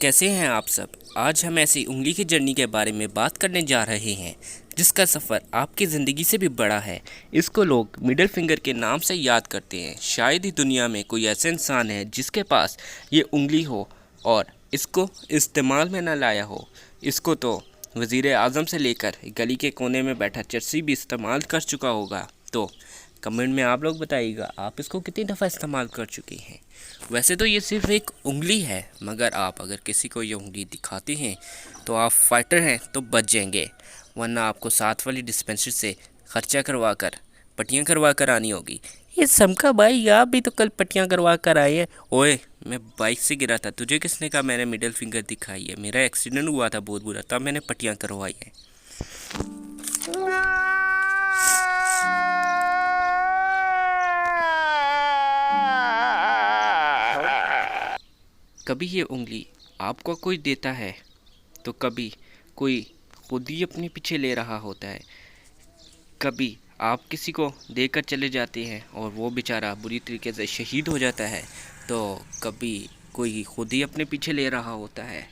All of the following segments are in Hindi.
कैसे हैं आप सब। आज हम ऐसी उंगली की जर्नी के बारे में बात करने जा रहे हैं जिसका सफ़र आपकी ज़िंदगी से भी बड़ा है। इसको लोग मिडिल फिंगर के नाम से याद करते हैं। शायद ही दुनिया में कोई ऐसा इंसान है जिसके पास ये उंगली हो और इसको इस्तेमाल में ना लाया हो। इसको तो वज़ीर आज़म से लेकर गली के कोने में बैठा चर्सी भी इस्तेमाल कर चुका होगा। तो कमेंट में आप लोग बताइएगा आप इसको कितनी दफ़ा इस्तेमाल कर चुके हैं। वैसे तो ये सिर्फ एक उंगली है, मगर आप अगर किसी को ये उंगली दिखाते हैं तो आप फाइटर हैं तो बच जाएंगे, वरना आपको साथ वाली डिस्पेंसरी से ख़र्चा करवा कर पट्टियाँ करवा कर आनी होगी। ये समका भाई, आप भी तो कल पट्टियाँ करवा कर आए हैं। ओए, मैं बाइक से गिरा था, तुझे किसने कहा मैंने मिडिल फिंगर दिखाई है? मेरा एक्सीडेंट हुआ था बहुत बुरा, तब मैंने पट्टियाँ करवाई हैं। कभी ये उंगली आपको कोई देता है तो कभी कोई खुद ही अपने पीछे ले रहा होता है। कभी आप किसी को देकर चले जाते हैं और वो बेचारा बुरी तरीके से शहीद हो जाता है, तो कभी कोई खुद ही अपने पीछे ले रहा होता है।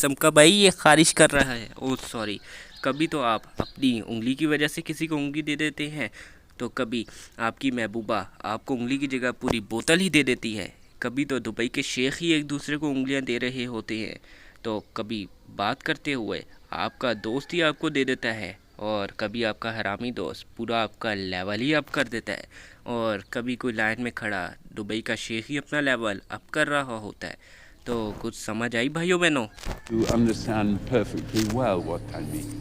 समका भाई ये खारिश कर रहा है, ओह सॉरी। कभी तो आप अपनी उंगली की वजह से किसी को उंगली दे देते हैं, तो कभी आपकी महबूबा आपको उंगली की जगह पूरी बोतल ही दे देती है। कभी तो दुबई के शेख ही एक दूसरे को उंगलियां दे रहे होते हैं, तो कभी बात करते हुए आपका दोस्त ही आपको दे देता है, और कभी आपका हरामी दोस्त पूरा आपका लेवल ही अप कर देता है, और कभी कोई लाइन में खड़ा दुबई का शेख ही अपना लेवल अप कर रहा होता है। तो कुछ समझ आई भाइयों बहनों? You understand perfectly well what I mean.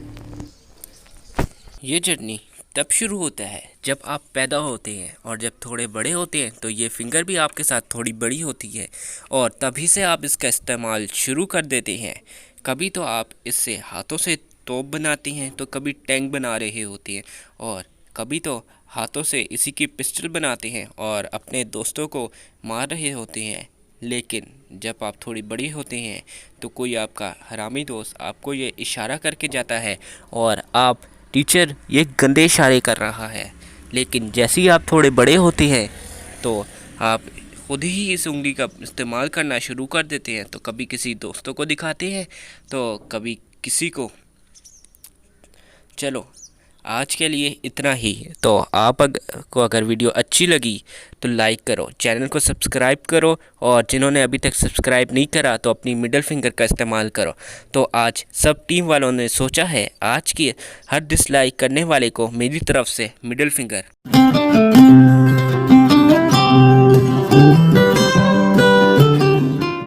ये जर्नी तब शुरू होता है जब आप पैदा होते हैं, और जब थोड़े बड़े होते हैं तो ये फिंगर भी आपके साथ थोड़ी बड़ी होती है, और तभी से आप इसका इस्तेमाल शुरू कर देते हैं। कभी तो आप इससे हाथों से तोप बनाते हैं, तो कभी टैंक बना रहे होते हैं, और कभी तो हाथों से इसी की पिस्टल बनाते हैं और अपने दोस्तों को मार रहे होते हैं। लेकिन जब आप थोड़ी बड़ी होते हैं तो कोई आपका हरामी दोस्त आपको ये इशारा करके जाता है, और आप टीचर ये गंदे इशारे कर रहा है। लेकिन जैसे ही आप थोड़े बड़े होते हैं तो आप खुद ही इस उंगली का इस्तेमाल करना शुरू कर देते हैं। तो कभी किसी दोस्तों को दिखाते हैं, तो कभी किसी को। चलो आज के लिए इतना ही। तो आप को अगर वीडियो अच्छी लगी तो लाइक करो, चैनल को सब्सक्राइब करो, और जिन्होंने अभी तक सब्सक्राइब नहीं करा तो अपनी मिडिल फिंगर का इस्तेमाल करो। तो आज सब टीम वालों ने सोचा है आज की हर डिसलाइक करने वाले को मेरी तरफ से मिडिल फिंगर।